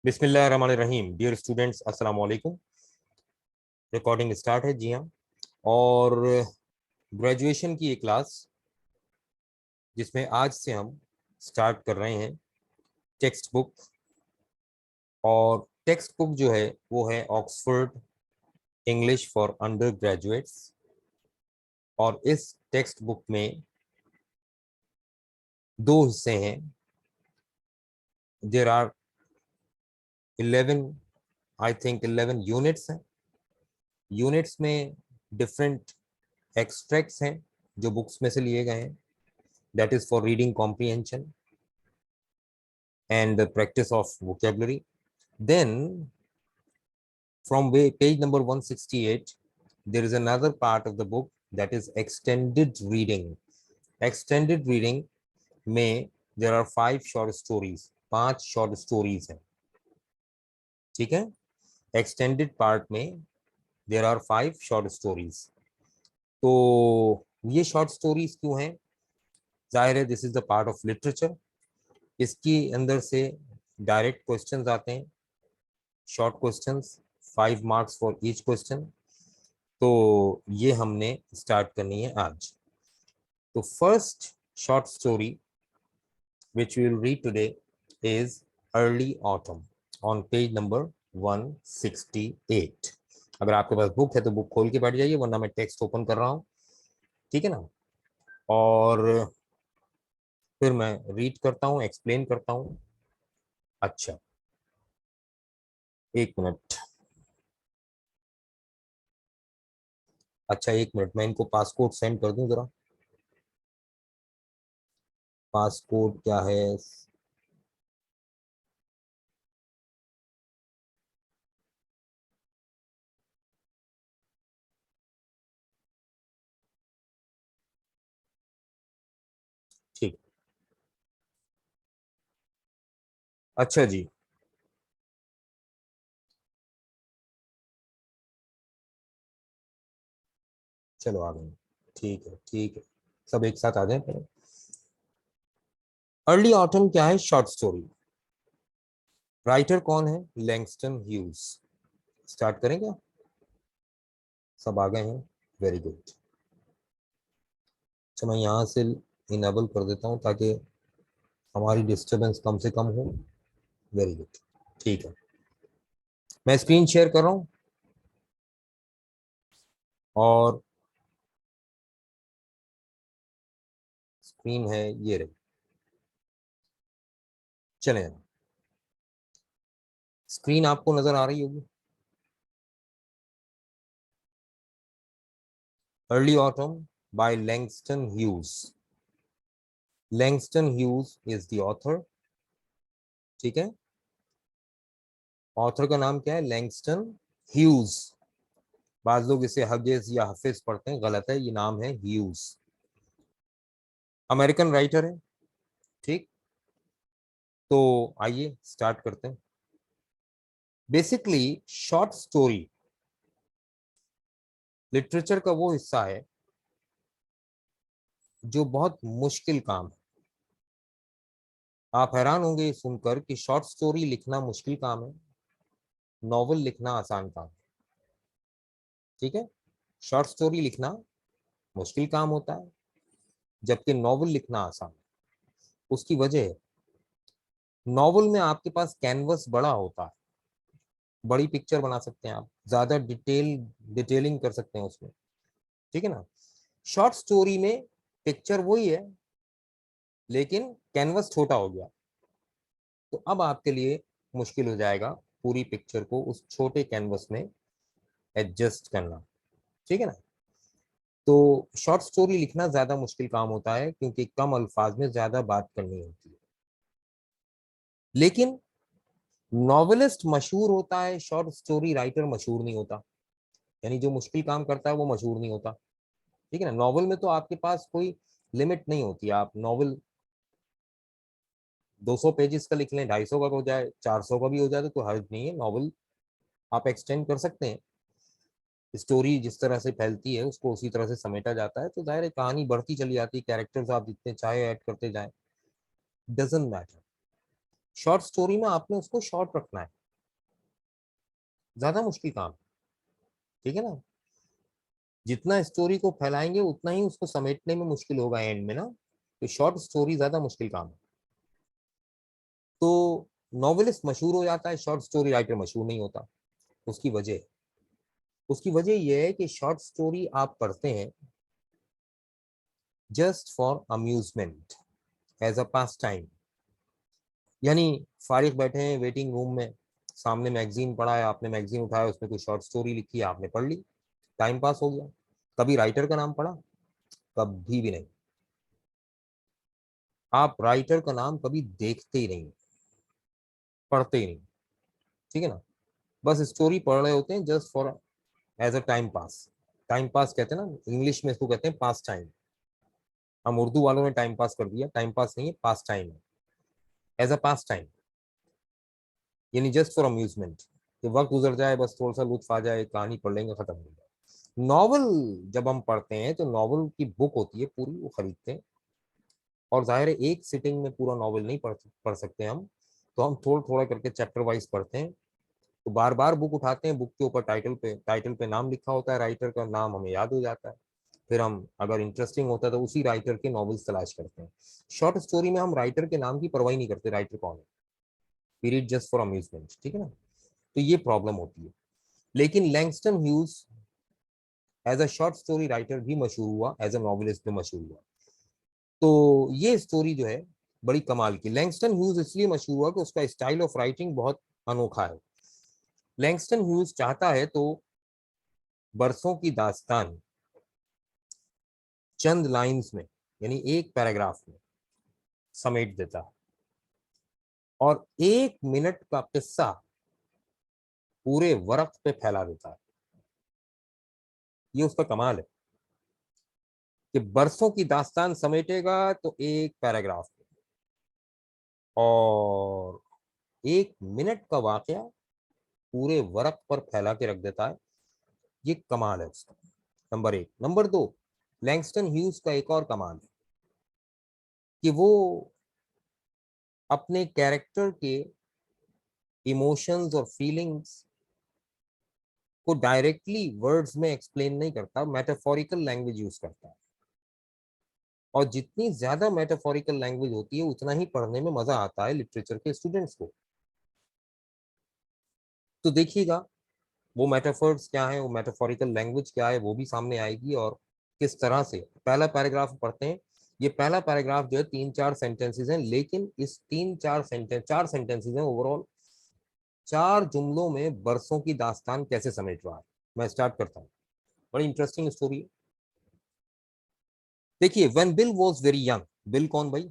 बिस्मिल्लाहिर्रहमानिर्रहीम। Dear students, अस्सलाम वालेकुम। रिकॉर्डिंग स्टार्ट है, जी हाँ। और ग्रेजुएशन की एक क्लास जिसमें आज से हम स्टार्ट कर रहे हैं टेक्स्ट बुक। और टेक्स्ट बुक जो है वो है Oxford English for undergraduates. और इस टेक्स्ट बुक में दो हिस्से हैं। There are 11, I think 11 units हैं। यूनिट्स में डिफरेंट एक्सट्रैक्ट्स हैं जो बुक्स में से लिए गए हैं। That is for reading comprehension and the practice of vocabulary. Then from page number 168, there is another part of the book that is extended reading. Extended reading में there are 5 short stories, 5 short stories हैं, ठीक है। Extended part में there are 5 short stories. तो ये short stories क्यों हैं? जाहिर है this is the part of literature. इसकी अंदर से डायरेक्ट क्वेश्चंस आते हैं, short questions, 5 marks for each question. तो ये हमने स्टार्ट करनी है आज। तो first short story which we will read today is early autumn on page number 168। अगर आपके पास बुक है तो बुक खोल के बैठ जाइए, वरना मैं टेक्स्ट ओपन कर रहा हूँ, ठीक है ना। और फिर मैं रीड करता हूँ, एक्सप्लेन करता हूँ। अच्छा, एक मिनट। अच्छा, एक मिनट, मैं इनको पासकोड सेंड कर दूं जरा। पासकोड क्या है? ठीक। अच्छा जी, चलो आ गए। ठीक है, ठीक है, सब एक साथ आ जाए पहले। अर्ली ऑटम क्या है? Short story. राइटर कौन है? Langston huge. स्टार्ट करें क्या? सब आ गए हैं, वेरी गुड। अच्छा, मैं यहाँ से इनेबल कर देता हूँ ताकि हमारी डिस्टरबेंस कम से कम हो। वेरी गुड, ठीक है। मैं स्क्रीन शेयर कर रहा हूँ और स्क्रीन है ये रही। चले, स्क्रीन आपको नजर आ रही होगी। Early autumn by Langston Hughes. Langston Hughes is the author, ठीक है। ऑथर का नाम क्या है? Langston Hughes. बाज लोग इसे हगेज या हफिज पढ़ते हैं, गलत है, ये नाम है ह्यूज। अमेरिकन राइटर है, ठीक। तो आइए स्टार्ट करते हैं। बेसिकली शॉर्ट स्टोरी लिटरेचर का वो हिस्सा है जो बहुत मुश्किल काम है। आप हैरान होंगे सुनकर कि शॉर्ट स्टोरी लिखना मुश्किल काम है, नॉवल लिखना आसान काम है, ठीक है। शॉर्ट स्टोरी लिखना मुश्किल काम होता है, जबकि नॉवल लिखना आसान है। उसकी वजह है, नॉवल में आपके पास कैनवस बड़ा होता है, बड़ी पिक्चर बना सकते हैं आप, ज्यादा डिटेलिंग कर सकते हैं उसमें, ठीक है ना। शॉर्ट स्टोरी में पिक्चर वही है, लेकिन कैनवस छोटा हो गया। तो अब आपके लिए मुश्किल हो जाएगा पूरी पिक्चर को उस छोटे कैनवस में एडजस्ट करना, ठीक है ना। तो शॉर्ट स्टोरी लिखना ज्यादा मुश्किल काम होता है क्योंकि कम अल्फाज में ज्यादा बात करनी होती है। लेकिन नॉवेलिस्ट मशहूर होता है, शॉर्ट स्टोरी राइटर मशहूर नहीं होता। यानी जो मुश्किल काम करता है वो मशहूर नहीं होता, ठीक है ना। नॉवल में तो आपके पास कोई लिमिट नहीं होती। आप नॉवल 200 पेजेस का लिख लें, 250 का हो जाए, 400 का भी हो जाए तो कोई हर्ज नहीं है। नॉवल आप एक्सटेंड कर सकते हैं। स्टोरी जिस तरह से फैलती है उसको उसी तरह से समेटा जाता है, तो जाहिर है कहानी बढ़ती चली जाती है, कैरेक्टर्स आप जितने चाहे ऐड करते जाएं, डजंट मैटर। शॉर्ट स्टोरी में आपने उसको शॉर्ट रखना है, ज्यादा मुश्किल काम, ठीक है ना। जितना स्टोरी को फैलाएंगे उतना ही उसको समेटने में मुश्किल होगा एंड में ना। तो शॉर्ट स्टोरी ज्यादा मुश्किल काम है। तो नॉवेलिस्ट मशहूर हो जाता है, शॉर्ट स्टोरी राइटर मशहूर नहीं होता। उसकी वजह, उसकी वजह यह है कि शॉर्ट स्टोरी आप पढ़ते हैं just for amusement, as a pastime. यानी फारिग बैठे हैं वेटिंग रूम में, सामने मैगजीन पड़ा है, आपने मैगजीन उठाया, उसमें कोई शॉर्ट स्टोरी लिखी है, आपने पढ़ ली, टाइम पास हो गया। कभी राइटर का नाम पढ़ा? कभी भी नहीं। आप राइटर का नाम कभी देखते ही नहीं, पढ़ते ही नहीं, ठीक है ना। बस स्टोरी पढ़ रहे होते हैं just for as a time pass. Time pass कहते हैं ना, इंग्लिश में इसको कहते हैं पास टाइम। हम उर्दू वालों ने टाइम पास कर दिया, टाइम पास नहीं है, पास टाइम है, एज अ पास टाइम। यानी जस्ट फॉर अम्यूजमेंट, कि वक्त गुजर जाए, बस थोड़ा सा लुत्फ आ जाए, कहानी पढ़ लेंगे, खत्म हो जाए। नॉवल जब हम पढ़ते हैं तो नॉवल की बुक होती है पूरी, वो खरीदते हैं। और जाहिर है एक सिटिंग में पूरा नॉवल नहीं पढ़ सकते हम, तो हम थोड़ा थोड़ा करके चैप्टर वाइज पढ़ते हैं। तो बार बार बुक उठाते हैं, बुक के ऊपर टाइटल पे नाम लिखा होता है, राइटर का नाम हमें याद हो जाता है। फिर हम अगर इंटरेस्टिंग होता है तो उसी राइटर के नॉवेल्स तलाश करते हैं। शॉर्ट स्टोरी में हम राइटर के नाम की परवाही नहीं करते, राइटर कौन है, पीरियड, जस्ट फॉर अम्यूजमेंट, ठीक है ना। तो ये प्रॉब्लम होती है। लेकिन Langston Hughes as a short story writer भी मशहूर हुआ, एज अ नॉवेलिस्ट भी मशहूर हुआ। तो ये स्टोरी जो है बड़ी कमाल की। लैंगस्टन ह्यूज इसलिए मशहूर हुआ कि उसका स्टाइल ऑफ राइटिंग बहुत अनोखा है। लैंगस्टन ह्यूज चाहता है तो बरसों की दास्तान चंद लाइंस में, यानी एक पैराग्राफ में समेट देता है, और 1 मिनट का किस्सा पूरे वर्क पे फैला देता है। ये उसका कमाल है कि बरसों की दास्तान समेटेगा तो एक पैराग्राफ में, और 1 मिनट का वाकया पूरे वर्क पर फैला के रख देता है। ये कमाल है उसका, नंबर एक। नंबर दो, लैंगस्टन ह्यूज का एक और कमाल है कि वो अपने कैरेक्टर के इमोशंस और फीलिंग्स को डायरेक्टली वर्ड्स में एक्सप्लेन नहीं करता, मेटाफोरिकल लैंग्वेज यूज करता है। और जितनी ज्यादा मेटाफोरिकल लैंग्वेज होती है उतना ही पढ़ने में मजा आता है लिटरेचर के स्टूडेंट्स को। तो देखिएगा वो मेटाफर्स क्या है, वो मेटाफोरिकल लैंग्वेज क्या है, वो भी सामने आएगी। और किस तरह से पहला पैराग्राफ पढ़ते हैं। ये पहला पैराग्राफ जो है 3-4 सेंटेंसेस हैं, लेकिन इस 4 सेंटेंसेस हैं ओवरऑल। 4 जुमलों में बरसों की दास्तान कैसे समेट रहा है। मैं स्टार्ट करता हूँ, बड़ी इंटरेस्टिंग स्टोरी है। देखिए, when Bill was very young. Bill कौन भाई?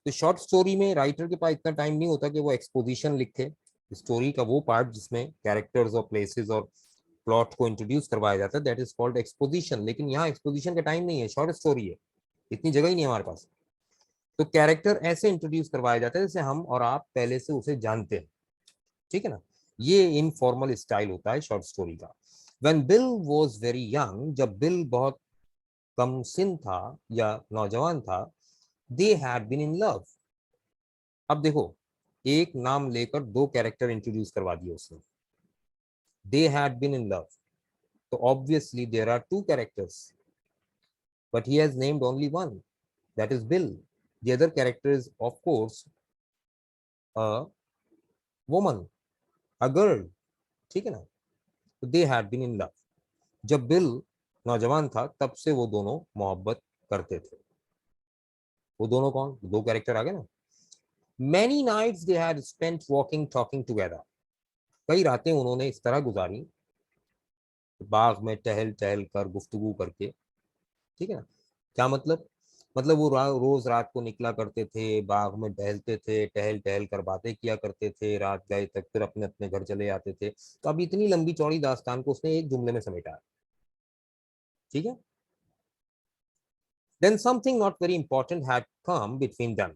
तो शॉर्ट स्टोरी में राइटर के पास इतना टाइम नहीं होता कि वो एक्सपोजिशन लिखे। स्टोरी का वो पार्ट जिसमें कैरेक्टर्स और प्लेसेस और प्लॉट को इंट्रोड्यूस करवाया जाता है, दैट इज कॉल्ड एक्सपोजिशन। लेकिन यहाँ एक्सपोजिशन का टाइम नहीं है, शॉर्ट स्टोरी है, इतनी जगह ही नहीं है हमारे पास। तो कैरेक्टर ऐसे इंट्रोड्यूस करवाया जाता है जैसे हम और आप पहले से उसे जानते हैं, ठीक है ना। ये इनफॉर्मल स्टाइल होता है शॉर्ट स्टोरी का। When Bill was very young, जब बिल बहुत कम सिन था या नौजवान था, they had been in love. अब देखो, एक नाम लेकर दो कैरेक्टर इंट्रोड्यूस करवा दिए उसने, they had been in love. तो obviously there are two characters, but he has named only one, that is Bill. The other character is, of course, a woman, a girl, ठीक है ना। तो they had been in love. जब Bill नौजवान था तब से वो दोनों मोहब्बत करते थे। वो दोनों कौन? दो कैरेक्टर आ गए ना। Many nights they had spent walking talking together. कई रातें उन्होंने इस तरह गुजारी, बाग में टहल टहल कर, गुफ्तगू करके, ठीक है ना। क्या मतलब? मतलब वो रोज रात को निकला करते थे, बाग में टहलते थे, टहल टहल कर बातें किया करते थे रात गए तक, फिर अपने अपने घर चले जाते थे। तो अब इतनी लंबी चौड़ी दास्तान को उसने एक जुमले में समेटा है, ठीक है। Then something not very important had come between them.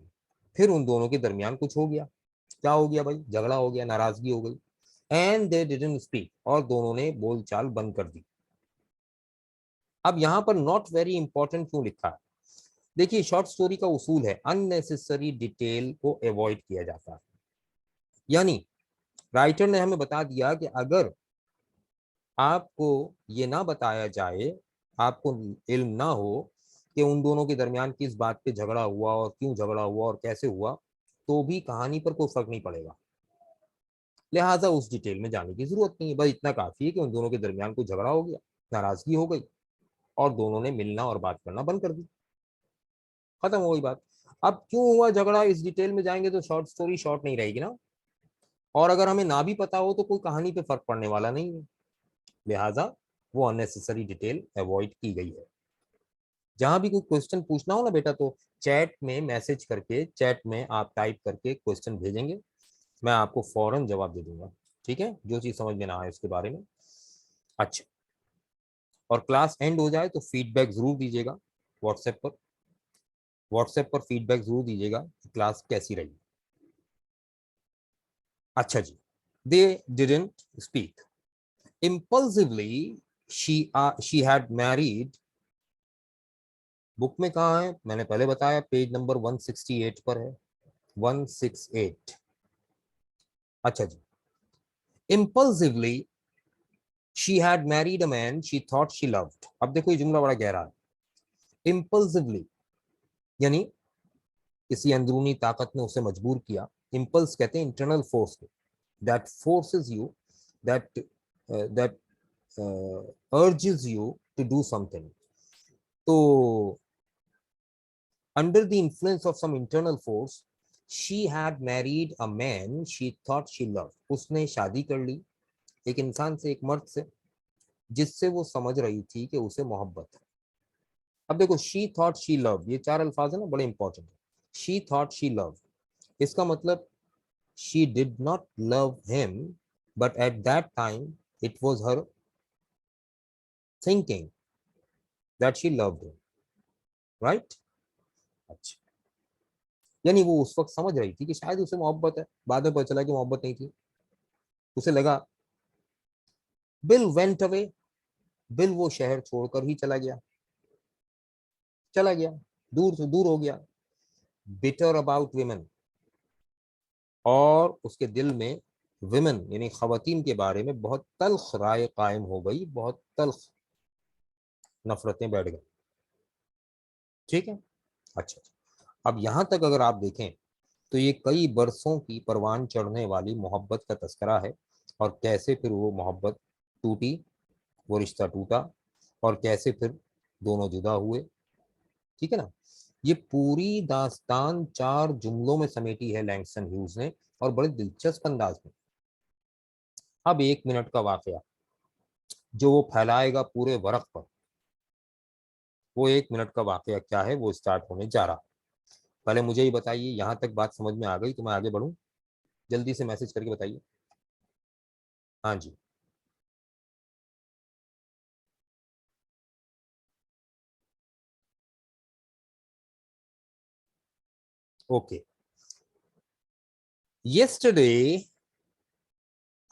फिर उन दोनों के दरमियान कुछ हो गया। क्या हो गया भाई? झगड़ा हो गया, नाराजगी हो गई। एंड दे डिडंट स्पीक, और दोनों ने बोलचाल बंद कर दी। अब यहां पर नॉट वेरी इंपॉर्टेंट क्यों लिखा है? देखिए, शॉर्ट स्टोरी का उसूल है अननेसेसरी डिटेल को अवॉइड किया जाता है। यानी राइटर ने हमें बता दिया कि अगर आपको ये ना बताया जाए, आपको इल्म ना हो कि उन दोनों के दरमियान किस बात पे झगड़ा हुआ और क्यों झगड़ा हुआ और कैसे हुआ, तो भी कहानी पर कोई फर्क नहीं पड़ेगा। लिहाजा उस डिटेल में जाने की जरूरत नहीं है, बस इतना काफी है कि उन दोनों के दरमियान कोई झगड़ा हो गया, नाराजगी हो गई और दोनों ने मिलना और बात करना बंद कर दी, खत्म हो गई बात। अब क्यों हुआ झगड़ा, इस डिटेल में जाएंगे तो शॉर्ट स्टोरी शॉर्ट नहीं रहेगी ना, और अगर हमें ना भी पता हो तो कोई कहानी पे फर्क पड़ने वाला नहीं है। लिहाजा वो अननेसेसरी डिटेल अवॉइड की गई है। जहां भी कोई क्वेश्चन पूछना हो ना बेटा, तो चैट में मैसेज करके, चैट में आप टाइप करके क्वेश्चन भेजेंगे, मैं आपको फौरन जवाब दे दूंगा। ठीक है, जो चीज समझ में ना आए उसके बारे में। अच्छा, और क्लास एंड हो जाए तो फीडबैक जरूर दीजिएगा व्हाट्सएप पर। व्हाट्सएप पर फीडबैक जरूर दीजिएगा कि क्लास कैसी रही। अच्छा जी, they didn't speak impulsively, she had married। Book में कहाँ है, मैंने पहले बताया पेज नंबर 168 पर है, 168। अच्छा जी, impulsively she had married a man she thought she loved। अब देखो ये जुमला बड़ा गहरा है। impulsively यानी किसी अंदरूनी ताकत ने उसे मजबूर किया। impulse कहते हैं इंटरनल फोर्स को, that forces you, that that urges you to do something। तो under the influence of some internal force, she had married a man she thought she loved। उसने शादी कर ली एक इंसान से, एक मर्द से, जिससे वो समझ रही थी कि उसे मोहब्बत है। अब देखो, शी थॉट शी लव, ये चार अल्फाज है ना, बड़े इंपॉर्टेंट है। शी थॉट शी लव, इसका मतलब she did not love him, but at that time it was her thinking that she loved him, right. अच्छा, यानी वो उस वक्त समझ रही थी कि शायद उसे मोहब्बत है, बाद में पता चला कि मोहब्बत नहीं थी, उसे लगा। बिल वेंट अवे, बिल वो शहर छोड़कर ही चला गया, चला गया, दूर से दूर हो गया। बिटर अबाउट विमेन, और उसके दिल में विमेन यानी खवातीन के बारे में बहुत तल्ख राय कायम हो गई, बहुत तल्ख नफरतें बैठ गई। ठीक है, अच्छा। अब यहां तक अगर आप देखें तो ये कई बरसों की परवान चढ़ने वाली मोहब्बत का तस्करा है, और कैसे फिर वो मोहब्बत टूटी, वो रिश्ता टूटा, और कैसे फिर दोनों जुदा हुए। ठीक है ना, ये पूरी दास्तान चार जुमलों में समेटी है लैंगस्टन ह्यूज ने, और बड़े दिलचस्प अंदाज में। अब 1 मिनट का वाकया जो वो फैलाएगा पूरे वर्क पर, वो 1 मिनट का वाकया क्या है, वो स्टार्ट होने जा रहा। पहले मुझे ही बताइए, यहां तक बात समझ में आ गई तो मैं आगे बढ़ूं, जल्दी से मैसेज करके बताइए। हाँ जी, ओके। यस्टरडे,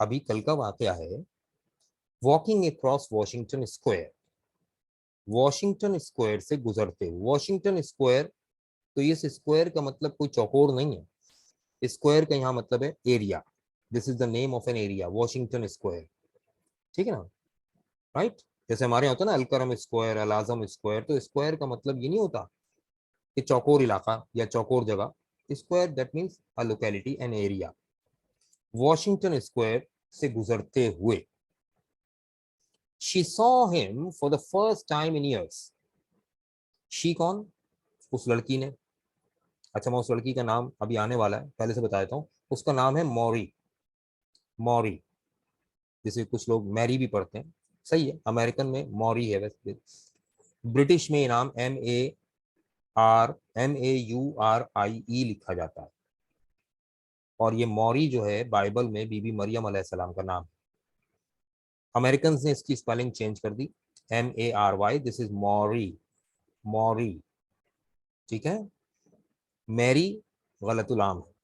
अभी कल का वाकया है। Walking across Washington square, Washington square से गुजरते हुए। वॉशिंगटन स्क्वायर, तो ये स्क्वायर का मतलब कोई चौकोर नहीं है, स्क्वायर का यहाँ मतलब है area. This is the name of an area, Washington square. ठीक है ना, राइट। जैसे हमारे यहाँ होता है ना अलकरम स्क्वायर, अल आजम स्क्वायर, तो स्क्वायर का मतलब ये नहीं होता कि चौकोर इलाका या चौकोर जगह। Square that means a locality, an area. Washington square से गुजरते हुए, she saw him for the first time in years. She कौन, उस लड़की ने। अच्छा, मैं उस लड़की का नाम अभी आने वाला है, पहले से बता देता हूँ। उसका नाम है मॉरी, मॉरी। जिसे कुछ लोग मैरी भी पढ़ते हैं, सही है, अमेरिकन में मॉरी है वैसे। ब्रिटिश में ये नाम MARYU लिखा जाता है। और ये मौरी जो है बाइबल में बीबी मरियम अलैहिस्सलाम का नाम है। अमेरिकन ने इसकी स्पेलिंग चेंज कर दी, MARY, दिस इज मौरी, मौरी। ठीक है, मैरी गलतुलाम है।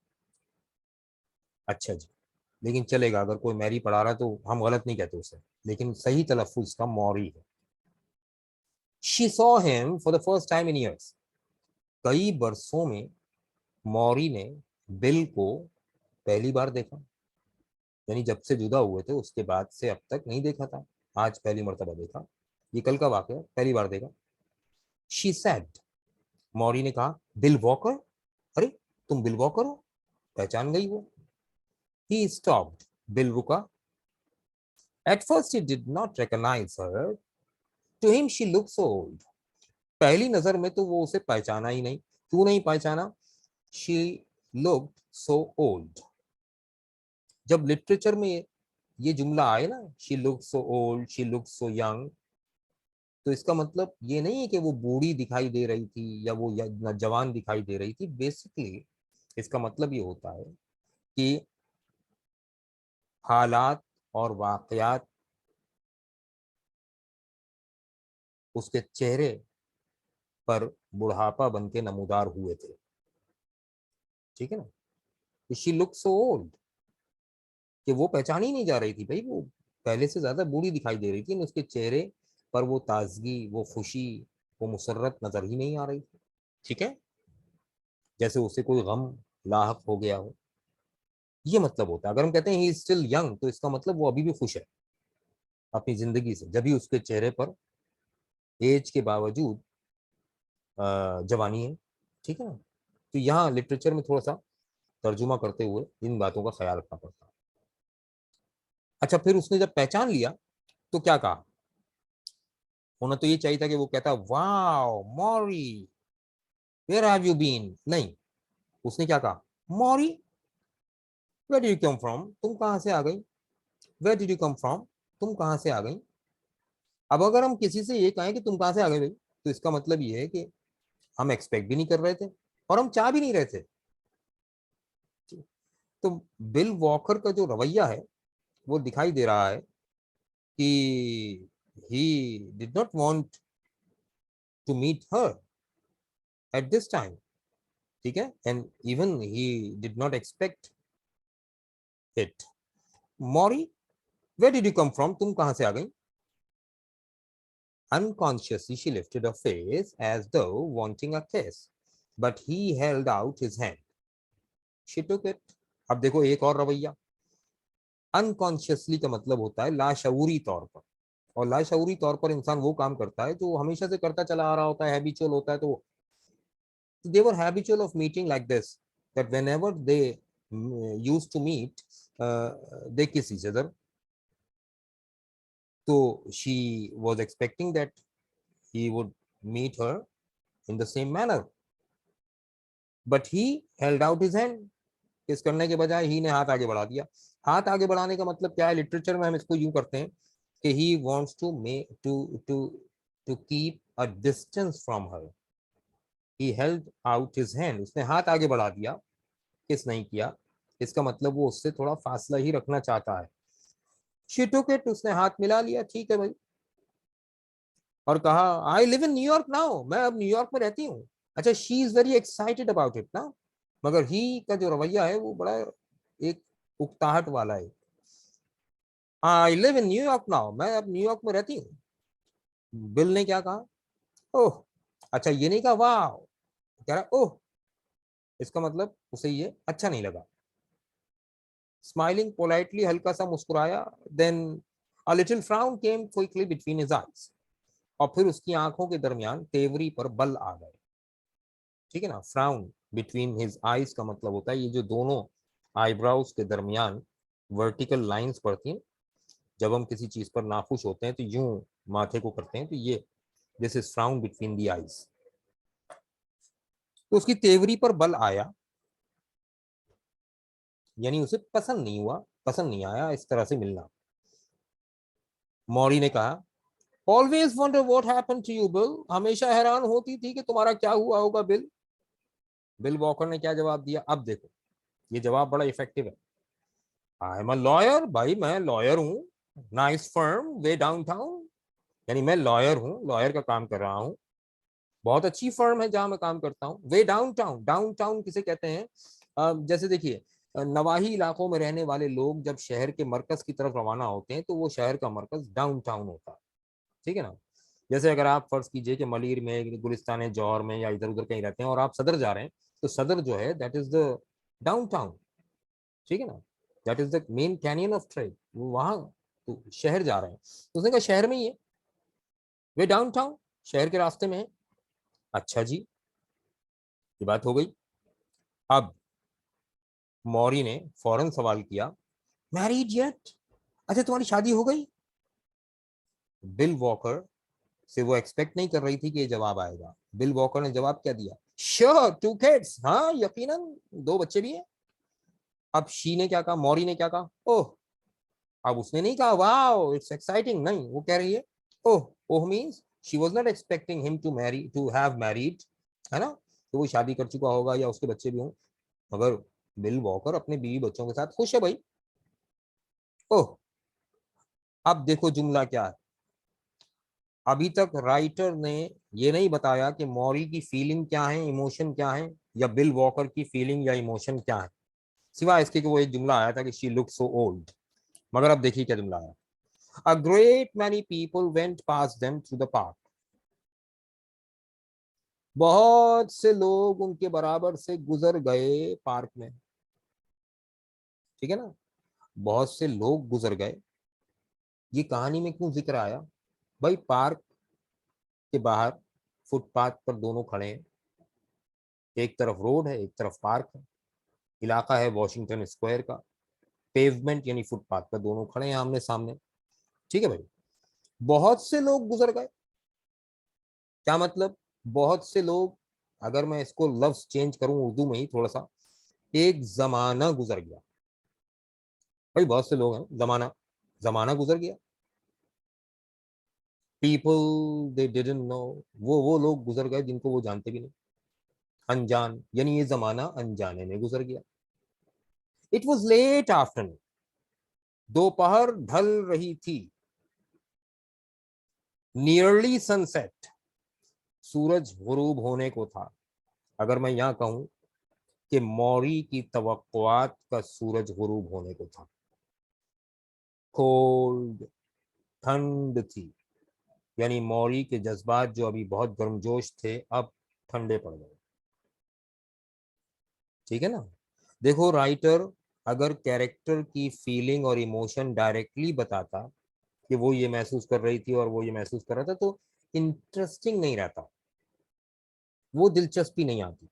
अच्छा जी, लेकिन चलेगा, अगर कोई मैरी पढ़ा रहा है तो हम गलत नहीं कहते उसे, लेकिन सही तलफ्फुज इसका मौरी है। She saw him for the first time in years, कई बरसों में मौरी ने बिल को पहली बार देखा, यानी जब से जुदा हुए थे उसके बाद से अब तक नहीं देखा था। आज पहली मर्तबा देखा, ये कल का वाकया, पहली बार देखा। शी सेड, मौरी ने कहा, बिल वॉकर, अरे तुम बिल वॉकर हो, पहचान गई वो। ही स्टॉप्ड, बिल रुका। At first he did not recognise her, to him she looked so old. पहली नजर में तो वो उसे पहचाना ही नहीं। क्यों नहीं पहचाना? She looked so old. जब लिटरेचर में ये जुमला आए ना, she looked so old, she looked so young, तो इसका मतलब ये नहीं है कि वो बूढ़ी दिखाई दे रही थी या वो जवान दिखाई दे रही थी। बेसिकली इसका मतलब ये होता है कि हालात और वाकयात उसके चेहरे पर बुढ़ापा बन के नमूदार हुए थे। ठीक है ना? शी लुक सो ओल्ड, कि वो पहचान ही नहीं जा रही थी भाई, वो पहले से ज्यादा बूढ़ी दिखाई दे रही थी, उसके चेहरे पर वो ताजगी, वो खुशी, वो मुसर्रत नजर ही नहीं आ रही थी। ठीक है, जैसे उसे कोई गम लाहक हो गया हो, ये मतलब होता है। अगर हम कहते हैं ही इज स्टिल यंग, तो इसका मतलब वो अभी भी खुश है अपनी जिंदगी से, जब भी उसके चेहरे पर एज के बावजूद जवानी है। ठीक है ना? तो यहाँ लिटरेचर में थोड़ा सा तर्जुमा करते हुए इन बातों का ख्याल रखना पड़ता है। अच्छा, फिर उसने जब पहचान लिया तो क्या कहा? होना तो ये चाहिए था कि वो कहता, wow Mary, where have you been. नहीं, उसने क्या कहा? Mary, where did you come from, तुम कहां से आ गई? Where did you come from, तुम कहां से आ गई? अब अगर हम किसी से ये कहें कि तुम कहां से आ गए भाई, तो इसका मतलब ये है कि हम एक्सपेक्ट भी नहीं कर रहे थे और हम चाह भी नहीं रहे थे। तो बिल वॉकर का जो रवैया है वो दिखाई दे रहा है कि he did not want to meet her at this time. ठीक है, and even he did not expect it. Mary, where did you come from, तुम कहां से आ गई? Unconsciously, she lifted her face as though wanting a kiss, but he held out his hand. She took it. अब देखो एक और रवैया। अनकॉन्शियसली का मतलब होता है लाशऊरी तौर पर, और लाशऊरी तौर पर इंसान वो काम करता है जो हमेशा से करता चला आ रहा होता है, हैबिचुअल होता है। तो they were habitual of meeting like this, that whenever they used to meet, uh, they kiss each other. So she was expecting that he would meet her in the same manner, but he held out his hand. किस करने के बजाय ही ने हाथ आगे बढ़ा दिया। हाथ आगे बढ़ाने का मतलब क्या है? लिटरेचर में हम इसको यूं करते हैं कि he wants to may to to keep a distance from her. He held out his hand, उसने हाथ आगे बढ़ा दिया, किस नहीं किया। इसका मतलब वो उससे थोड़ा फासला ही रखना चाहता है। शी टुक इट, उसने हाथ मिला लिया, ठीक है भाई, और कहा, I live in New York now, मैं अब न्यूयॉर्क में रहती हूँ। अच्छा, she is very excited about it ना, मगर ही का जो रवैया है वो बड़ा एक उकताहट वाला है। I live in New York now, मैं अब न्यूयॉर्क में रहती हूँ। बिल ने क्या कहा? ओह, अच्छा ये नहीं कहा वाह, कह रहा ओह। इसका मतलब उसे ये अच्छा नहीं लगा। स्माइलिंग पोलाइटली, हल्का सा मुस्कुराया, then a little frown came quickly between his eyes, और फिर उसकी आंखों के दरमियान तेवरी पर बल आ गए। ठीक है ना? फ्राउन बिटवीन हिज आईज का मतलब होता है ये जो दोनों आईब्राउज के दरमियान वर्टिकल लाइंस पड़ती हैं, जब हम किसी चीज पर नाखुश होते हैं तो यूं माथे को करते हैं, तो ये this is frown between the eyes. तो उसकी तेवरी पर बल आया, यानी उसे पसंद नहीं हुआ, पसंद नहीं आया इस तरह से मिलना। मौरी ने कहा, always wonder what happened to you Bill, हमेशा हैरान होती थी कि तुम्हारा क्या हुआ होगा बिल। बिल वॉकर ने क्या जवाब दिया? अब देखो, ये जवाब बड़ा इफेक्टिव है। आई एम अ लॉयर, भाई मैं लॉयर हूँ, नाइस फर्म वे डाउनटाउन, यानी मैं लॉयर हूँ, लॉयर का काम कर रहा हूँ, बहुत अच्छी फर्म है जहां मैं काम करता हूँ। वे डाउनटाउन, डाउनटाउन किसे कहते हैं? जैसे देखिए, नवाही इलाकों में रहने वाले लोग जब शहर के मरकज की तरफ रवाना होते हैं तो वो शहर का मरकज डाउनटाउन होता है। ठीक है ना? जैसे अगर आप फर्ज कीजिए कि मलिर में, गुलिस्तान जौहर में या इधर उधर कहीं रहते हैं और आप सदर जा रहे हैं, तो सदर जो है दैट इज द डाउनटाउन। ठीक है ना? That is the main canyon of trade, वो वहाँ तो शहर जा रहे हैं, तो उसने कहा शहर में ही है, वे डाउनटाउन, शहर के रास्ते में है। अच्छा जी, ये बात हो गई। अब मौरी ने फौरन सवाल किया, मैरिड येट, अच्छा तुम्हारी शादी हो गई? बिल वॉकर से वो एक्सपेक्ट नहीं कर रही थी कि ये जवाब आएगा। बिल वॉकर ने जवाब क्या दिया, श्योर, 2 kids, हाँ यकीनन, 2 बच्चे भी हैं। अब शी ने क्या कहा, मौरी ने क्या कहा, ओह, अब उसने नहीं कहा वाओ इट्स एक्साइटिंग, नहीं, वो कह रही है oh, oh means she was not expecting him to marry, to have married, है ना, तो वो शादी कर चुका होगा या उसके बच्चे भी हों, मगर बिल वॉकर अपने बीवी बच्चों के साथ खुश है भाई। ओह, अब देखो जुमला क्या है। अभी तक राइटर ने ये नहीं बताया कि मौरी की फीलिंग क्या है, इमोशन क्या है, या बिल वॉकर की फीलिंग या इमोशन क्या है, सिवाय इसके कि वो एक जुमला आया था कि शी लुक्स सो ओल्ड। मगर अब देखिए क्या जुमला आया, a great many people went pass them through the park, बहुत से लोग उनके बराबर से गुजर गए पार्क में, ठीक है ना, बहुत से लोग गुजर गए। ये कहानी में क्यों जिक्र आया भाई, पार्क के बाहर फुटपाथ पर दोनों खड़े हैं, एक तरफ रोड है एक तरफ पार्क है, इलाका है वॉशिंगटन स्क्वायर का, पेवमेंट यानी फुटपाथ पर दोनों खड़े हैं आमने सामने, ठीक है भाई, बहुत से लोग गुजर गए, क्या मतलब, बहुत से लोग, अगर मैं इसको लफ्ज चेंज करूं उर्दू में ही थोड़ा सा, एक जमाना गुजर गया, भाई बहुत से लोग हैं, जमाना, जमाना गुजर गया, पीपल दे डिडंट नो, वो लोग गुजर गए जिनको वो जानते भी नहीं, अनजान, यानी ये जमाना अनजाने में गुजर गया। इट वॉज लेट आफ्टरनून, दोपहर ढल रही थी, नियरली सनसेट, सूरज गुरूब होने को था। अगर मैं यहां कहूं कि मौरी की तवक्कुआत का सूरज गुरूब होने को था, कोल्ड, ठंड थी, यानी मौरी के जज्बात जो अभी बहुत गर्मजोश थे अब ठंडे पड़ गए, ठीक है ना। देखो राइटर अगर कैरेक्टर की फीलिंग और इमोशन डायरेक्टली बताता कि वो ये महसूस कर रही थी और वो ये महसूस कर रहा था, तो इंटरेस्टिंग नहीं रहता, वो दिलचस्पी नहीं आती,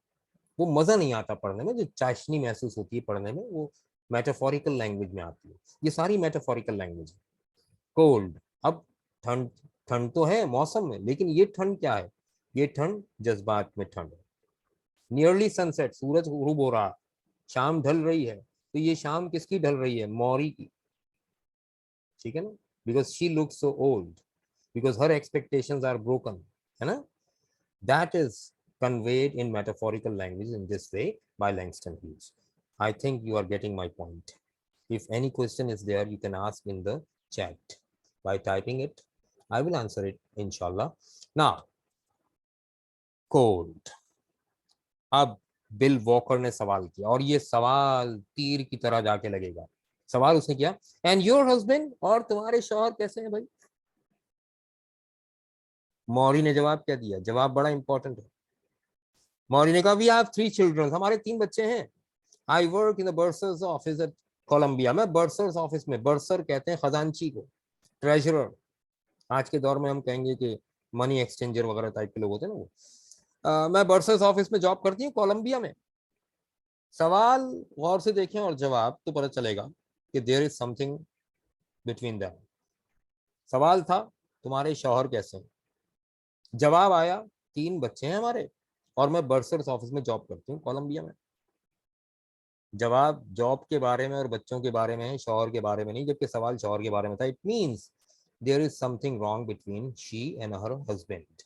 वो मजा नहीं आता पढ़ने में, जो चाशनी महसूस होती है पढ़ने में, वो मेटाफोरिकल लैंग्वेज में आती है, ये सारी मेटाफोरिकल लैंग्वेज है। कोल्ड, अब ठंड, ठंड तो है मौसम में, लेकिन ये ठंड क्या है, ये ठंड जज्बात में ठंड है। नियरली सनसेट, सूरज गुरूब हो रहा, शाम ढल रही है, तो ये शाम किसकी ढल रही है, मौरी की, ठीक है ना, because she looks so old, because her expectations are broken, है ना, that is conveyed in metaphorical language in this way by Langston Hughes. I think you are getting my point. If any question is there, you can ask in the chat by typing it. I will answer it, inshallah. Now, cold. अब bill walker ने सवाल किया, और ये सवाल तीर की तरह जाके लगेगा। सवाल उसने किया, एंड योर हस्बैंड, और तुम्हारे शौहर कैसे हैं भाई? मौरी ने जवाब क्या दिया, जवाब बड़ा इंपॉर्टेंट है। मौरी ने कहा, वी हैव 3 चिल्ड्रन, हमारे 3 बच्चे हैं। I work in the bursar's office at Columbia, मैं बर्सर्स ऑफिस में, बर्सर कहते हैं खजांची को, ट्रेजरर, आज के दौर में हम कहेंगे कि मनी एक्सचेंजर वगैरह टाइप के लोग होते हैं ना वो। मैं बर्सर्स ऑफिस में जॉब करती हूँ कोलंबिया में। सवाल गौर से देखें और जवाब तो पता चलेगा कि there is something between them. सवाल था तुम्हारे शौहर कैसे हैं, जवाब आया 3 बच्चे हैं हमारे, और मैं बर्सर्स ऑफिस में जॉब करती हूँ कोलंबिया में। जवाब जॉब के बारे में और बच्चों के बारे में है, शौहर के बारे में नहीं, जबकि सवाल शौहर के बारे में था। It means there is something wrong between she and her husband,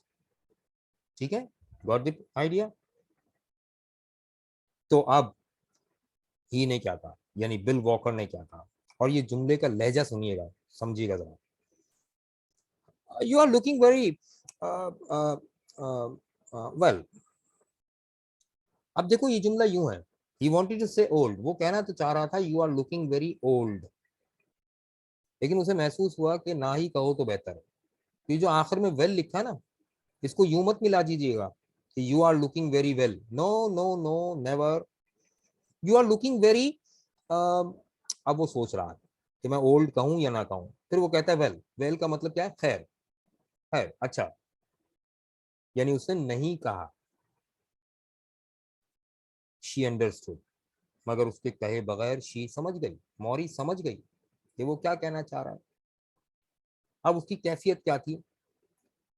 ठीक है, गॉट द आइडिया। तो अब ही ने क्या कहा, यानी बिल वॉकर ने क्या कहा, और ये जुमले का लहजा सुनिएगा, समझिएगा जरा। You are looking very well. अब देखो ये जुमला यूं है, he wanted to say old, वो कहना तो चाह रहा था you are looking very old, लेकिन उसे महसूस हुआ कि ना ही कहो तो बेहतर है। तो ये जो आखिर में वेल लिखा है ना, इसको यूं मत मिला दीजिएगा कि you are looking very well, no no no never, you are looking very, अब वो सोच रहा है, कि मैं ओल्ड कहूं या ना कहूं। फिर वो कहता है वेल, वेल का मतलब क्या है, खैर, खैर, अच्छा, यानी उसने नहीं कहा। शी अंडरस्टूड, मगर उसके कहे बगैर शी समझ गई, मौरी समझ गई कि वो क्या कहना चाह रहा है। अब उसकी कैफियत क्या थी,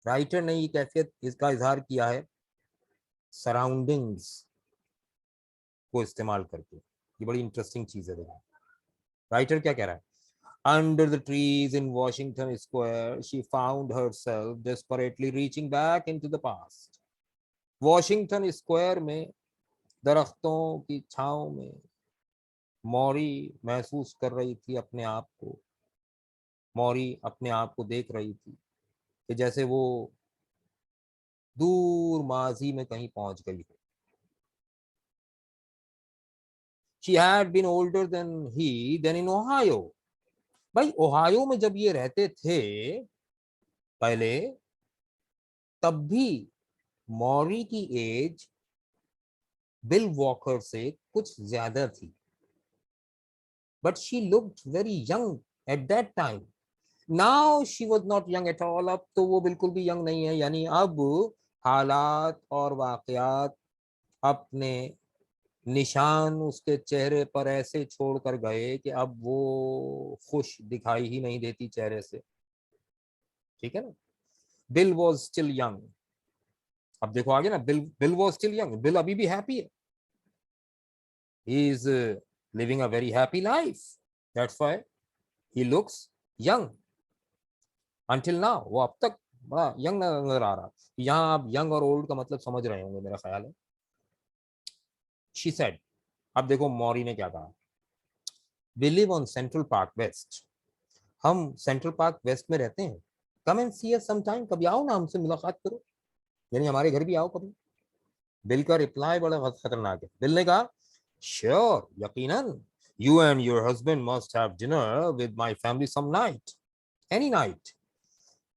राइटर ने ये कैफियत इसका इजहार किया है सराउंडिंग्स को इस्तेमाल करके। ये बड़ी इंटरेस्टिंग चीज है। देखो राइटर क्या कह रहा है, under the trees in Washington Square she found herself desperately reaching back into the past। Washington square में दरख्तों की छांव में मौरी महसूस कर रही थी अपने आप को, मौरी अपने आप को देख रही थी कि जैसे वो दूर माजी में कहीं पहुंच गई है। She had been older than he then in Ohio। भाई ओहायो में जब ये रहते थे पहले, तब भी मौरी की एज बिल वॉकर से कुछ ज्यादा थी। But she looked very young at that time. Now she was not young at all. अब तो वो बिल्कुल भी यंग नहीं है, यानी अब हालात और वाकयात अपने निशान उसके चेहरे पर ऐसे छोड़ कर गए कि अब वो खुश दिखाई ही नहीं देती चेहरे से। ठीक है ना। Bill was still young. अब देखो आगे ना, bill bill was still young, bill अभी भी हैप्पी है। He is living a very happy life, that's why he looks young until now. वो अब तक बड़ा यंग नजर आ रहा। यहाँ आप यंग और ओल्ड का मतलब समझ रहे होंगे मेरा ख्याल है। शी सेड, अब देखो मौरी ने क्या कहा, we live on Central Park West. हम सेंट्रल पार्क वेस्ट में रहते हैं। Come and C us sometime, कभी आओ ना हमसे मुलाकात करो, यानी हमारे घर भी आओ कभी। बिल का रिप्लाई बड़ा खतरनाक है। बिल ने कहा, श्योर, यकीनन, you and your husband must have dinner with my family some night, any night.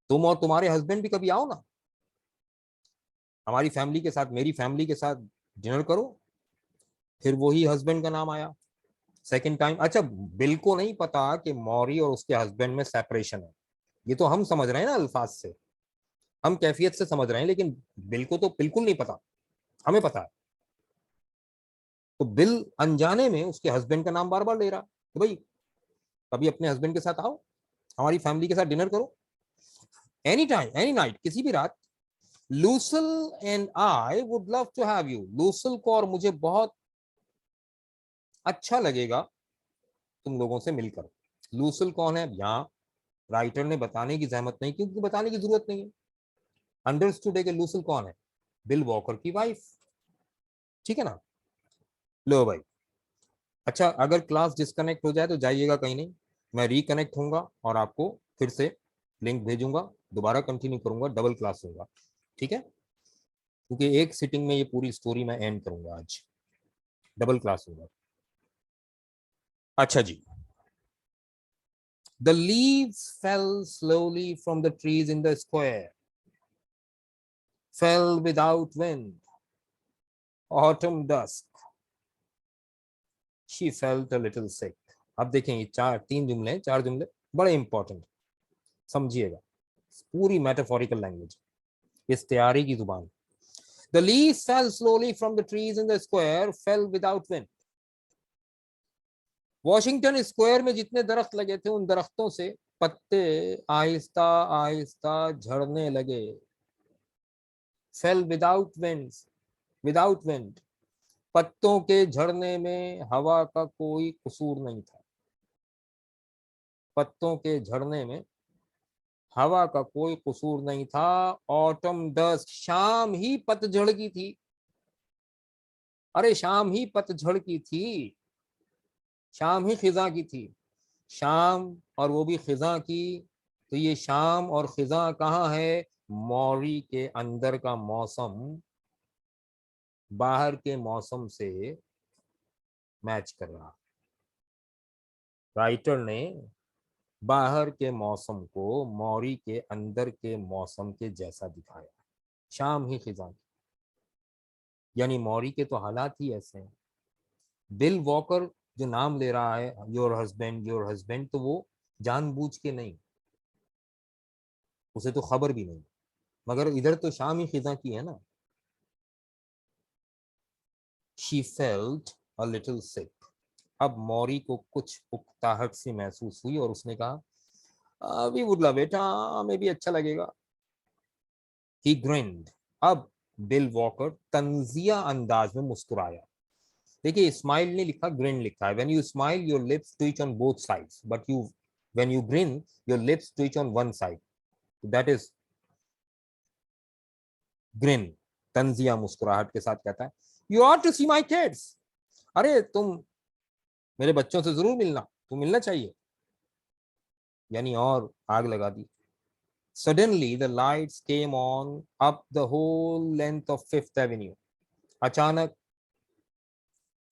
तुम और तुम्हारे हस्बैंड भी कभी आओ ना हमारी फैमिली के साथ, मेरी फैमिली के साथ डिनर करो। फिर वही हस्बैंड का नाम आया सेकंड टाइम। अच्छा, बिल को नहीं पता कि मौरी और उसके हस्बैंड में सेपरेशन है। ये तो हम समझ रहे हैं ना अल्फाज से, हम कैफियत से समझ रहे हैं, लेकिन बिल को तो बिल्कुल नहीं पता, हमें पता है। तो बिल अनजाने में उसके हस्बैंड का नाम बार बार ले रहा कि भाई कभी अपने हस्बैंड के साथ आओ, हमारी फैमिली के साथ डिनर करो, एनी टाइम एनी नाइट, किसी भी रात। Lucille and I would love to have you. Lucille को और मुझे बहुत अच्छा लगेगा तुम लोगों से मिलकर। लूसल कौन है यहाँ, राइटर ने बताने की जहमत नहीं, क्योंकि बताने की जरूरत नहीं है, अंडरस्टूड है कि लूसल कौन है, बिल वॉकर की वाइफ। ठीक है ना। लो भाई, अच्छा अगर क्लास डिस्कनेक्ट हो जाए तो जाइएगा कहीं नहीं, मैं रिकनेक्ट होऊंगा और आपको फिर से लिंक भेजूंगा, दोबारा कंटिन्यू करूंगा, डबल क्लास होगा। ठीक है, क्योंकि एक सिटिंग में ये पूरी स्टोरी मैं एंड करूंगा आज, डबल क्लास होगा। अच्छा जी। The leaves fell slowly from the trees in the square, fell without wind, autumn dusk, she felt a little sick। अब देखें ये चार तीन जुमले, चार जुमले बड़े इंपॉर्टेंट, समझिएगा, पूरी मेटाफोरिकल लैंग्वेज, इस्तेआरी की जुबान। The leaves fell slowly from the trees in the square, fell without wind। Washington square में जितने दरख्त लगे थे उन दरख्तों से पत्ते आहिस्ता आहिस्ता झड़ने लगे। Fail without wind, without wind, पत्तों के झड़ने में हवा का कोई कसूर नहीं था। पत्तों के झड़ने में हवा का कोई कसूर नहीं था। ऑटम डस्ट, शाम ही पतझड़ की थी। अरे शाम ही पतझड़ की थी, शाम ही खिजा की थी। शाम, और वो भी खिजा की। तो ये शाम और खिजा कहाँ है, मौरी के अंदर का मौसम बाहर के मौसम से मैच कर रहा। राइटर ने बाहर के मौसम को मौरी के अंदर के मौसम के जैसा दिखाया, शाम ही खिजा की। यानी मौरी के तो हालात ही ऐसे हैं। बिल वॉकर जो नाम ले रहा है योर हस्बैंड, तो वो जानबूझ के नहीं, उसे तो खबर भी नहीं, मगर इधर तो शाम ही खिजा की है ना। शी फेल्ट अ लिटिल सिक। अब मौरी को कुछ उकताहट सी महसूस हुई और उसने कहा वी वुड लव इट, हमें भी अच्छा लगेगा। ही ग्रिन्ड। अब बिल वॉकर तंजिया अंदाज में मुस्कुराया। देखिए स्माइल नहीं लिखा, ग्रिन लिखा है। When you smile your lips twitch on both sides, but you when you grin your lips twitch on one side, that is grin. तंजिया मुस्कुराहट के साथ कहता है you are to see my kids. अरे तुम मेरे बच्चों से जरूर मिलना, तुम मिलना चाहिए। यानी और आग लगा दी। Suddenly the lights came on up the whole length of Fifth Avenue. अचानक,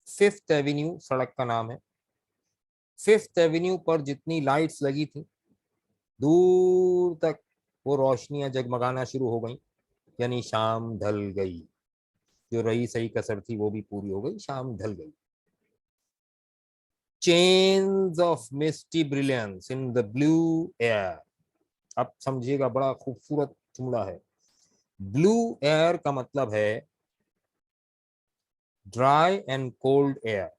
फिफ्थ एवेन्यू सड़क का नाम है, फिफ्थ एवेन्यू पर जितनी लाइट्स लगी थी दूर तक वो रोशनियां जगमगाना शुरू हो गई। यानी शाम ढल गई। जो रही सही कसर थी वो भी पूरी हो गई, शाम ढल गई। Chains of misty brilliance in the blue air. अब समझिएगा, बड़ा खूबसूरत जुमला है। ब्लू एयर का मतलब है ड्राई एंड कोल्ड एयर,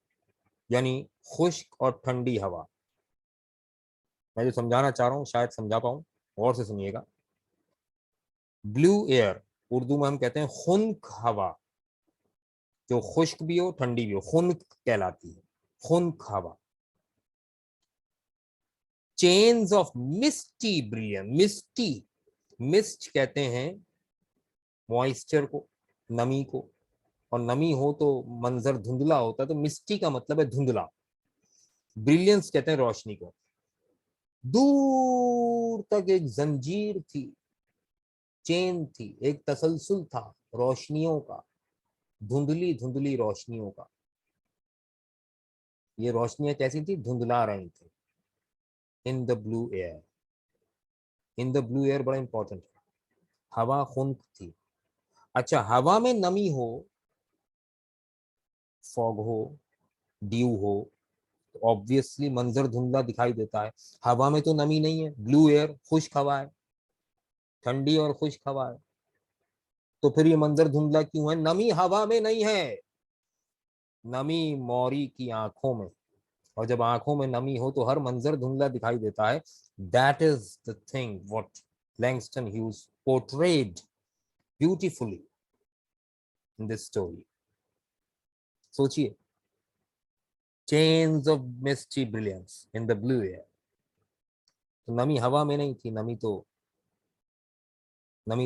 यानी खुश्क और ठंडी हवा। मैं जो समझाना चाह रहा हूं शायद समझा पाऊं, और से सुनिएगा। ब्लू एयर उर्दू में हम कहते हैं खुनक हवा, जो खुश्क भी हो ठंडी भी हो, खुनक कहलाती है, खुनक हवा। Chains of misty brilliance. Misty, mist कहते हैं मॉइस्चर को, नमी को, और नमी हो तो मंजर धुंधला होता है, तो मिस्टी का मतलब है धुंधला। ब्रिलियंस कहते हैं रोशनी को। दूर तक एक जंजीर थी, चेन थी, एक तसलसल था रोशनियों का, धुंधली धुंधली रोशनियों का। ये रोशनियां कैसी थी? धुंधला रही थी। इन the blue air, in the blue air बड़ा इंपॉर्टेंट है। हवा खुनक थी। अच्छा, हवा में नमी हो, फॉग हो, ड्यू हो, तो ऑब्वियसली मंजर धुंधला दिखाई देता है। हवा में तो नमी नहीं है, ब्लू एयर खुश्क हवा है, ठंडी और खुश्क हवा है, तो फिर ये मंजर धुंधला क्यों है? नमी हवा में नहीं है, नमी मौरी की आंखों में। और जब आंखों में नमी हो तो हर मंजर धुंधला दिखाई देता है। That is the thing what Langston Hughes portrayed beautifully in this story. सोचिए, chains of misty brilliance in the blue air. तो नमी हवा में नहीं थी, नमी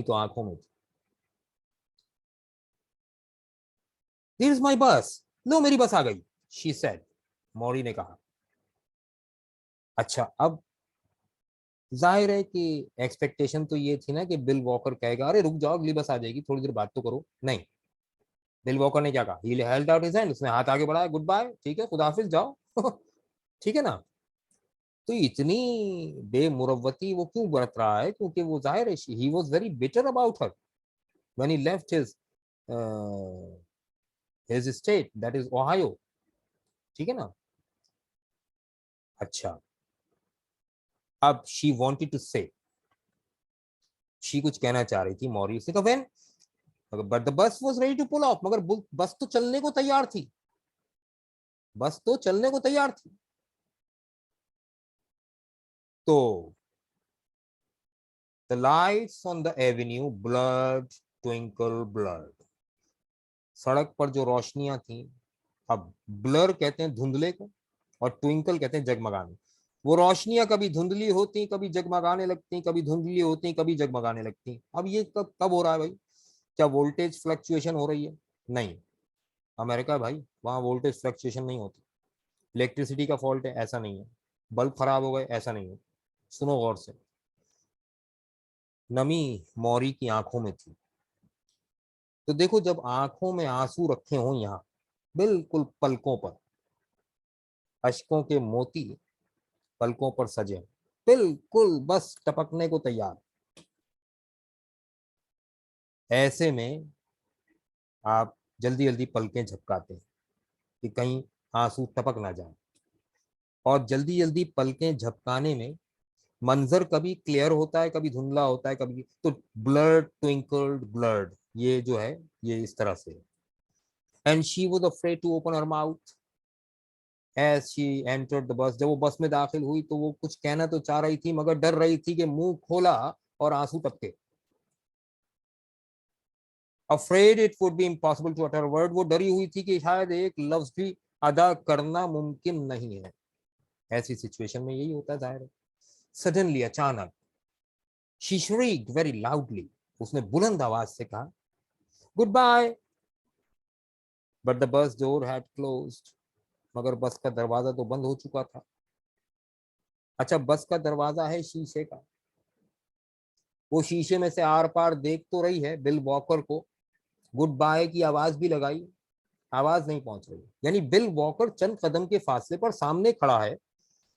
तो आंखों में थी। देयर इज माई बस, लो मेरी बस आ गई, शी सेड। मौरी ने कहा। अच्छा, अब जाहिर है कि एक्सपेक्टेशन तो ये थी ना कि बिल वॉकर कहेगा अरे रुक जाओ, अगली बस आ जाएगी, थोड़ी देर बात तो करो। नहीं, बिल वॉकर ने क्या कहा? ही हेल्ड आउट हिज हैंड, उसने हाथ आगे बढ़ाया, गुड बाय, ठीक है, खुदाफिज, जाओ। ठीक है ना। तो इतनी बेमुरवती वो क्यों बरत रहा है? क्योंकि वो जाहिर है he was very bitter about her when he left his state, that is Ohio. ठीक है ना। अच्छा, अब she wanted to say, she कुछ कहना चाह रही थी मौरी। उसने कहा when, but the bus was ready to pull off, मगर बस तो चलने को तैयार थी, बस तो चलने को तैयार थी। तो the lights on the Avenue blurred, twinkle blurred. सड़क पर जो रोशनियां थी, अब ब्लर कहते हैं धुंधले को, और ट्विंकल कहते हैं जगमगाने। वो रोशनियां कभी धुंधली होती, कभी जगमगाने लगती, कभी धुंधली होती, कभी जगमगाने लगती। अब ये कब कब हो रहा है भाई? क्या वोल्टेज फ्लक्चुएशन हो रही है? नहीं, अमेरिका भाई, वहां वोल्टेज फ्लक्चुएशन नहीं होती। इलेक्ट्रिसिटी का फॉल्ट है? ऐसा नहीं है। बल्ब खराब हो गए? ऐसा नहीं है। सुनो गौर से। नमी मौरी की आंखों में थी। तो देखो, जब आंखों में आंसू रखे हों यहाँ, बिल्कुल पलकों पर, अश्कों के मोती पलकों पर सजे, बिल्कुल बस टपकने को तैयार, ऐसे में आप जल्दी जल्दी पलकें झपकाते हैं कि कहीं आंसू टपक ना जाए। और जल्दी जल्दी पलकें झपकाने में मंजर कभी क्लियर होता है, कभी धुंधला होता है, कभी तो ब्लर्ड ट्विंकल्ड ब्लर्ड, ये जो है ये इस तरह से। And she was afraid to open her mouth as she entered the bus. जब वो बस में दाखिल हुई तो वो कुछ कहना तो चाह रही थी मगर डर रही थी कि मुंह खोला और आंसू टपके। Afraid it would be impossible to utter word, वो डरी हुई थी कि शायद एक लफ्ज भी अदा करना मुमकिन नहीं है। ऐसी सिचुएशन में यही होता है जाहिर है। सडनली, अचानक, शी श्रीक्ड वेरी लाउडली, उसने बुलंद आवाज से कहा goodbye. But the bus door had closed, मगर बस का दरवाजा तो बंद हो चुका था। अच्छा, बस का दरवाजा है शीशे का, वो शीशे में से आर पार देख तो रही है बिल वॉकर को, गुड बाय की आवाज भी लगाई, आवाज नहीं पहुंच रही। यानी बिल वॉकर चंद कदम के फासले पर सामने खड़ा है,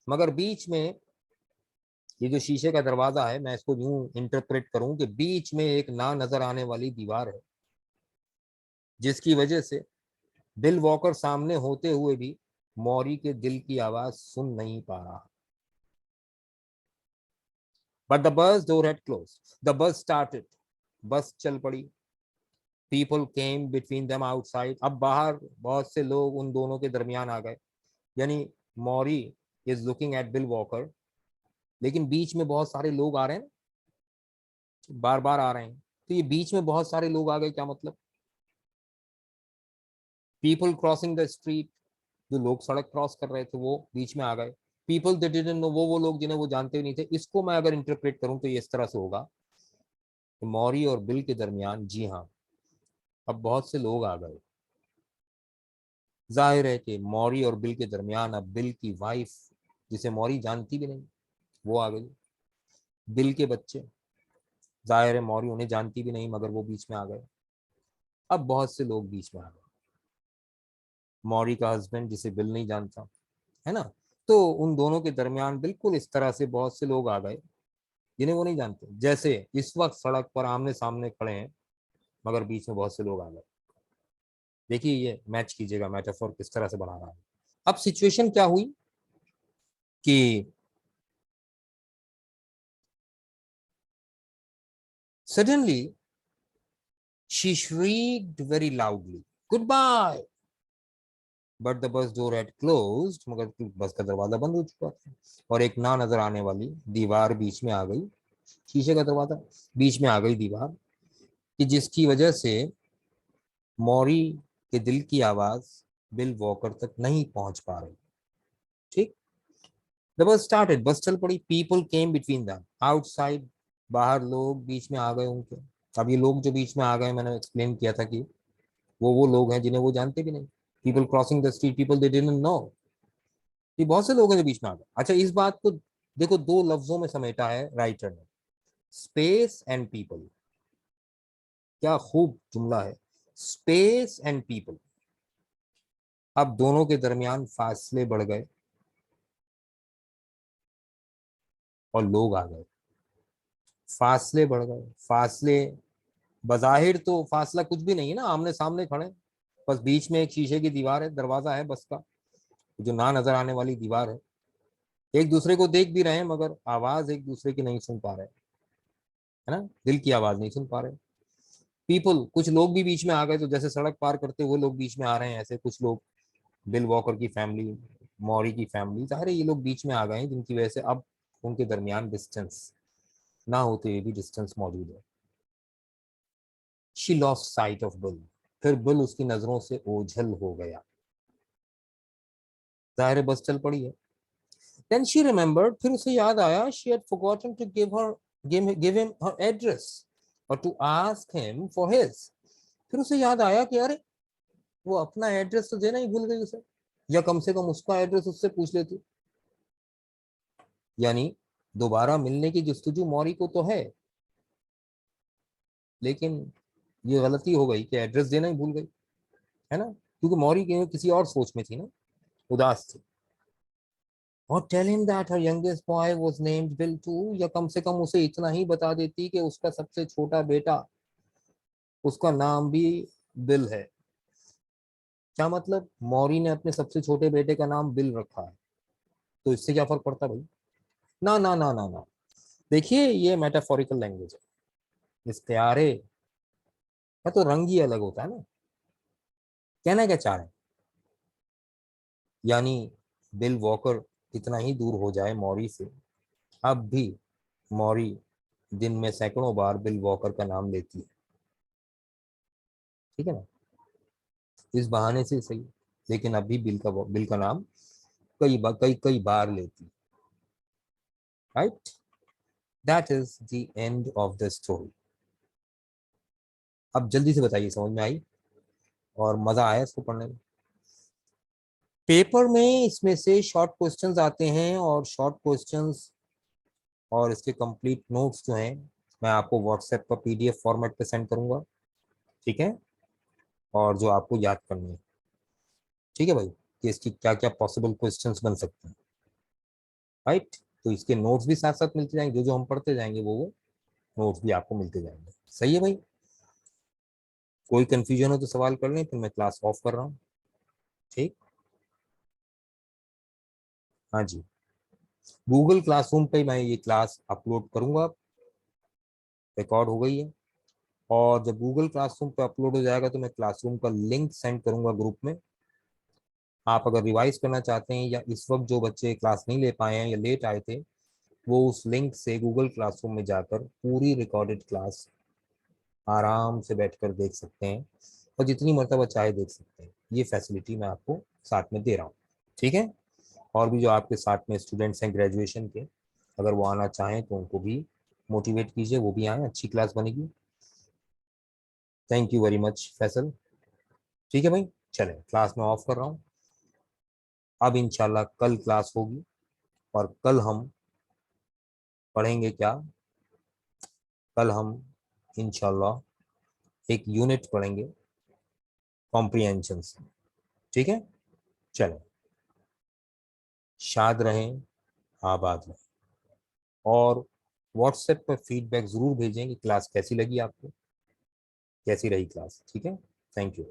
मगर बीच में ये जो शीशे का दरवाजा है, मैं इसको यूं इंटरप्रेट करूं कि बीच में एक ना नजर आने वाली दीवार है, जिसकी वजह से बिल वॉकर सामने होते हुए भी मौरी के दिल की आवाज सुन नहीं पा रहा। But the bus door had close, the bus started, बस चल पड़ी। People came between them outside, अब बाहर बहुत से लोग उन दोनों के दरमियान आ गए। यानी Mary is looking at Bill Walker, लेकिन बीच में बहुत सारे लोग आ रहे हैं, बार बार आ रहे हैं। तो ये बीच में बहुत सारे लोग आ गए, क्या मतलब? पीपल क्रॉसिंग द स्ट्रीट, जो लोग सड़क क्रॉस कर रहे थे वो बीच में आ गए। पीपल दे डिडंट नो, वो लोग जिन्हें वो जानते नहीं थे। इसको मैं अगर इंटरप्रेट करूं तो ये इस तरह से होगा कि मौरी और बिल के दरमियान, जी हाँ, अब बहुत से लोग आ गए। जाहिर है कि मौरी और बिल के दरमियान अब बिल की वाइफ, जिसे मौरी जानती भी नहीं, वो आ गई। बिल के बच्चे, जाहिर है मौरी उन्हें जानती भी नहीं मगर वो बीच में आ गए। अब बहुत से लोग बीच में आ गए। मौरी का हस्बैंड, जिसे बिल नहीं जानता, है ना, तो उन दोनों के दरमियान बिल्कुल इस तरह से बहुत से लोग आ गए जिन्हें वो नहीं जानते। जैसे इस वक्त सड़क पर आमने सामने खड़े हैं मगर बीच में बहुत से लोग आ गए। देखिए ये मैच कीजिएगा, मेटाफोर किस तरह से बना रहा है। अब सिचुएशन क्या हुई कि suddenly she shrieked very loudly, goodbye, but the bus door had closed, मगर बस का दरवाजा बंद हो चुका था और एक ना नजर आने वाली दीवार बीच में आ गई। शीशे का दरवाजा, बीच में आ गई दीवार, कि जिसकी वजह से मौरी के दिल की आवाज बिल वॉकर तक नहीं पहुंच पा रही। ठीक। द बस स्टार्टेड, बस चल पड़ी। People came between them outside, बाहर लोग बीच में आ गए उनके। अब ये लोग जो बीच में आ गए, मैंने एक्सप्लेन किया था कि वो लोग हैं जिन्हें वो जानते भी नहीं। People crossing the street, people they didn't know, ये बहुत से लोग हैं जो बीच में आ गए। अच्छा, इस बात को देखो, दो लफ्जों में समेटा है राइटर ने, स्पेस एंड पीपल। क्या खूब जुमला है, स्पेस एंड पीपल। अब दोनों के दरमियान फासले बढ़ गए और लोग आ गए। फासले बढ़ गए, फासले, बजाहिर तो फासला कुछ भी नहीं है ना, आमने सामने खड़े हैं। बस बीच में एक शीशे की दीवार है, दरवाजा है बस का, जो ना नजर आने वाली दीवार है। एक दूसरे को देख भी रहे हैं मगर आवाज एक दूसरे की नहीं सुन पा रहे, है ना, दिल की आवाज नहीं सुन पा रहे। पीपल, कुछ लोग भी बीच में आ गए, तो जैसे सड़क पार करते हुए लोग बीच में आ रहे हैं, ऐसे कुछ लोग, बिल वॉकर की फैमिली, मौरी की फैमिली, सारे ये लोग बीच में आ गए हैं, जिनकी वजह से अब उनके दरमियान डिस्टेंस ना होते हुए भी डिस्टेंस मौजूद है। She lost site of bill, फिर बिल उसकी नजरों से ओझल हो गया। जाहिर है बस चल पड़ी है। देन शी रिमेम्बर्ड, फिर उसे याद आया, she had forgotten to give him her address और to ask him for his. फिर उसे याद आया कि अरे, वो अपना एड्रेस तो देना ही भूल गई उसे, या कम से कम उसका एड्रेस उससे पूछ लेती। यानी दोबारा मिलने की जस्तजू मौरी को तो है, लेकिन ये गलती हो गई कि एड्रेस देना ही भूल गई, है ना, क्योंकि मौरी किसी और सोच में थी ना, उदास थी। और tell him that her youngest boy was named Bill too, या कम से कम उसे इतना ही बता देती कि उसका सबसे छोटा बेटा, उसका नाम भी बिल है। क्या मतलब? मौरी ने अपने सबसे छोटे बेटे का नाम बिल रखा है, तो इससे क्या फर्क पड़ता है भाई? ना ना ना ना ना, देखिए ये मेटाफोरिकल लैंग्वेज है, इस्तेआरे का तो रंग ही अलग होता है ना। कहना क्या चाह रहे हैं? यानी बिल वॉकर कितना ही दूर हो जाए मौरी से, अब भी मौरी दिन में सैकड़ों बार बिल वॉकर का नाम लेती है। ठीक है ना? इस बहाने से सही, लेकिन अभी बिल का नाम कई कई बार लेती है। Right, that is the end of the story. अब जल्दी से बताइए, समझ में आई और मजा आया इसको पढ़ने में? पेपर में इसमें से शॉर्ट क्वेश्चंस आते हैं, और शॉर्ट क्वेश्चंस और इसके कंप्लीट नोट्स जो हैं मैं आपको व्हाट्सएप पर पीडीएफ फॉर्मेट पे सेंड करूंगा। ठीक है? और जो आपको याद करनी है। ठीक है भाई, कि इसकी क्या क्या पॉसिबल क्वेश्चंस बन सकते हैं। राइट, तो इसके नोट्स भी साथ साथ मिलते जाएंगे, जो जो हम पढ़ते जाएंगे वो नोट्स भी आपको मिलते जाएंगे। सही है भाई? कोई कंफ्यूजन हो तो सवाल कर लें, फिर मैं क्लास ऑफ कर रहा हूँ। ठीक, हाँ जी। गूगल क्लासरूम पे मैं ये क्लास अपलोड करूंगा, रिकॉर्ड हो गई है। और जब गूगल क्लासरूम पे अपलोड हो जाएगा तो मैं क्लासरूम का लिंक सेंड करूंगा ग्रुप में। आप अगर रिवाइज करना चाहते हैं, या इस वक्त जो बच्चे क्लास नहीं ले पाए हैं या लेट आए थे, वो उस लिंक से गूगल क्लासरूम में जाकर पूरी रिकॉर्डेड क्लास आराम से बैठकर देख सकते हैं, और जितनी मर्तबा चाहे देख सकते हैं। ये फैसिलिटी मैं आपको साथ में दे रहा हूँ। ठीक है? और भी जो आपके साथ में स्टूडेंट्स हैं ग्रेजुएशन के, अगर वो आना चाहें तो उनको भी मोटिवेट कीजिए, वो भी आए, अच्छी क्लास बनेगी। Thank you very much Faisal. ठीक है भाई, चलें क्लास में ऑफ कर रहा हूँ। अब इंशाल्लाह कल क्लास होगी, और कल हम पढ़ेंगे क्या? कल हम इंशाल्लाह एक यूनिट पढ़ेंगे कॉम्प्रिहेंशन से। ठीक है? चलें, शाद रहें, आबाद रहें, और व्हाट्सएप पर फीडबैक जरूर भेजें कि क्लास कैसी लगी आपको, कैसी रही क्लास। ठीक है? Thank you.